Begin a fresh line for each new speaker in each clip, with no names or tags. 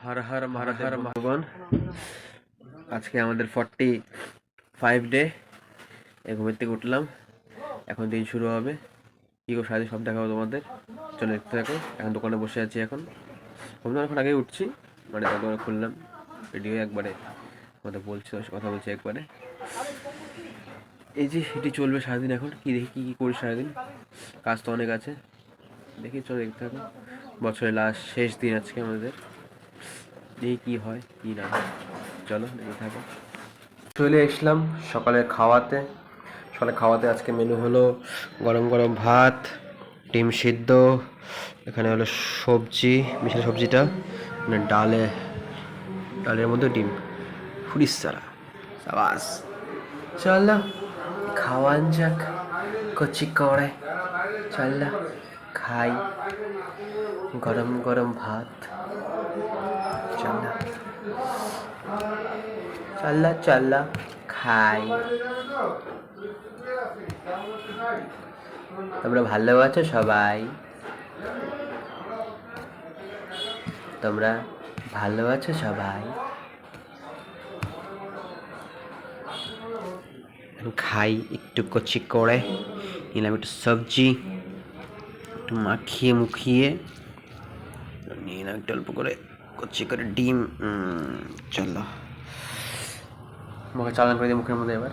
হর হর হর ভগবান। আজকে আমাদের 45 ডে। ঘুমের থেকে উঠলাম, এখন দিন শুরু হবে। কী করে সারাদিন সব দেখাবো তোমাদের, চলো দেখতে থাকো। এখন দোকানে বসে আছি, এখন এখন আগেই উঠছি, মানে দোকানে খুললাম, রেডি হয়ে একবারে কথা বলছি একবারে। এই যে এটি চলবে সারাদিন। এখন কি দেখি কী করি সারাদিন, কাজ তো অনেক আছে। দেখি চলো দেখতে থাকো। বছরের লাস্ট শেষ দিন আজকে আমাদের, দেখি কী হয় কী না হয়, চলো দেখতে থাকো। চলে এসলাম সকালে খাওয়াতে আজকে মেনু হলো গরম গরম ভাত, ডিম সিদ্ধ, এখানে হলো সবজি, মিশালি সবজিটা মানে ডালের মধ্যে ডিম, ফুরিসারা সাবাস। চলো খাওয়ান যাক কচি করে, চলো খাই গরম গরম ভাত। চলো চলো চলো খাই। তোমরা ভালো আছো সবাই? তোমরা ভালো আছো সবাই? খাই একটু কচি করে নিলাম, একটু সবজি একটু মাখিয়ে মুখিয়ে নিলাম, একটু অল্প করে কচি করে ডিম। চলো মুখে চালান করে দিই, মুখের মধ্যে এবার।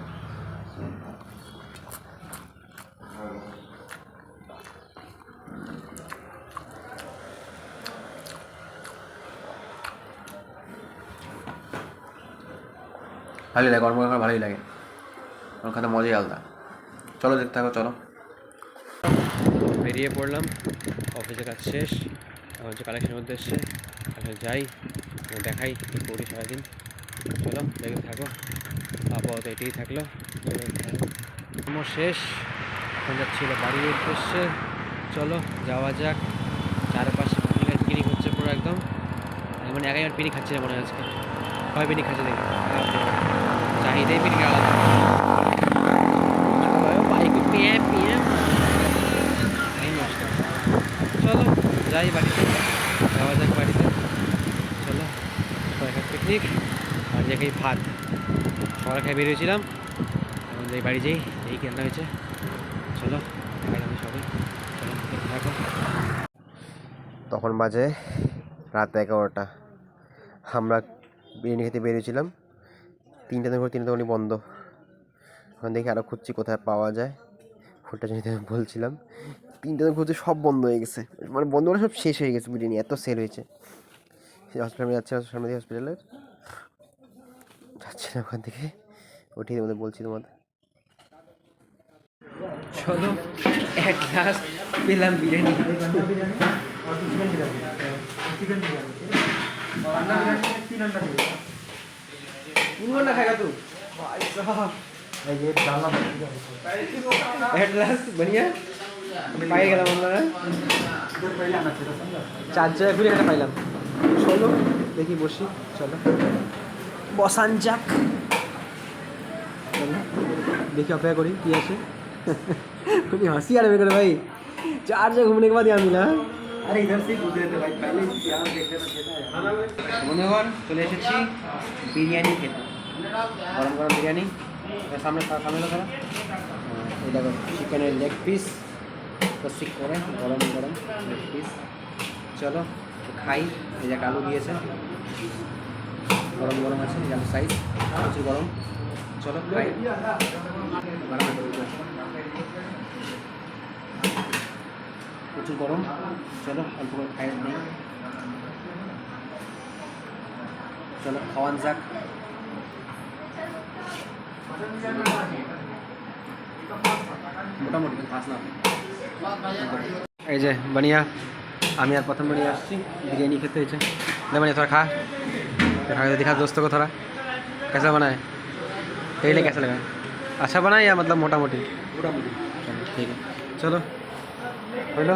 ভালোই লাগে, গরম গরম ভালোই লাগে, ওর খাতে মজাই আলাদা। চলো দেখতে থাকো, চলো। বেরিয়ে পড়লাম, অফিসের কাজ শেষ, এখন হচ্ছে কালেকশনের মধ্যে এসছে, এখন যাই দেখাই কী করি সারাদিন। চলো দেখতে থাকো, আপাতত এটাই থাকলো। চলো আমার শেষ, এখন যাচ্ছিল বাড়ির উদ্দেশ্যে। চলো যাওয়া যাক। চারপাশে পিকনিক হচ্ছে পুরো একদম, মানে একাই আর পিকনিক খাচ্ছি না মনে হয় আজকে। কয় পিকনিক খাচ্ছে দেখি, চাহিদাই পিকনিক আলাদা। চলো যাই বাড়িতে, যাওয়া যাক বাড়িতে। চলো একটা পিকনিক আর জায়গায় ভাত, সকালে খেয়ে বেরিয়েছিলাম, এখন যাই বাড়ি যাই, এই কেনা হয়েছে। চলো খাই আমি সবাই, চলো দেখো। তখন বাজে রাত 11টা, আমরা বিরিয়ানি খেতে বেরিয়েছিলাম। 3টার পর 3টার দোকানই বন্ধ। এখন দেখি আরও খুঁজছি কোথায় পাওয়া যায়, ফুলটা যেতে বলছিলাম। 3টার দোকান খুঁজছি, সব বন্ধ হয়ে গেছে, মানে বন্ধ করে সব শেষ হয়ে গেছে, বিরিয়ানি এত সেল হয়েছে। হসপিটালে যাচ্ছে, হসপিটালের যাচ্ছে না ওখান থেকে, ওঠি তোমাদের বলছি তোমাদের। চলো এক গ্লাস পেলাম বিরিয়ানি। খাएगा तू भाई साहब, ये डालना एट ग्लास बढ़िया পাই গেলাম আমরা, চার জায়গায় ঘুরে একটা পাইলাম। চলো দেখি বসি, চলো বসান যাক, চলো देखिए अपेक्षा करी कि আছে। कुछ हंसी आ रही है भाई, 4 जगह घूमने के बाद यहाँ मिला। अरे इधर से गुजरे थे भाई, पहले यहाँ देखते थे। বন্ধুগণ চলে এসেছি বিরিয়ানি খেতে, গরম গরম বিরিয়ানি। সামনে সামনে ধরো, এই দেখো চিকেনের লেগ পিস কষি করে গরম গরম লেগ পিস। চলো খাই, এই যে আলু দিয়েছে, গরম গরম আছে, এই সাইজ প্রচুর গরম। চলো খাই, প্রচুর গরম। চলো অল্প করে খাই নেই, চলো খাওয়ান যাক। মোটামুটি খাস না। এই যে বানিয়া, আমি আর প্রথম বানিয়ে আসছি বিরিয়ানি খেতে হয়েছে। বানিয়া थोड़ा खा दिखा दोस्तों को थोड़ा कैसा बना है, टेले कैसा लगा, अच्छा बना है या मतलब मोटामोटी? मोटामोटी ठीक है, चलो बोलो।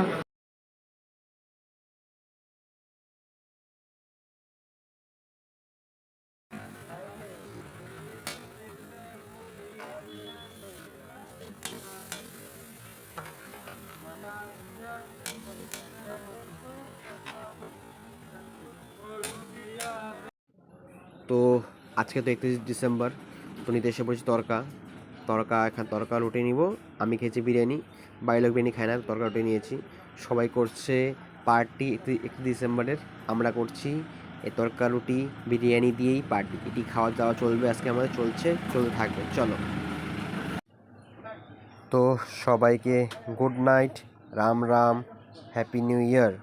তো আজকে তো 31 ডিসেম্বর, তো নিতে এসে পড়েছি তরকা রুটি নিব। আমি খেয়েছি বিরিয়ানি, বাড়ির লোক বিরিয়ানি খায় না, তরকা রুটি নিয়েছি। সবাই করছে পার্টি 31 ডিসেম্বরের, আমরা করছি এই তরকা রুটি বিরিয়ানি দিয়েই পার্টি। এটি খাওয়া দাওয়া চলবে আজকে, আমাদের চলতে থাকবে। চলো, তো সবাইকে good night, Ram Ram, happy new year.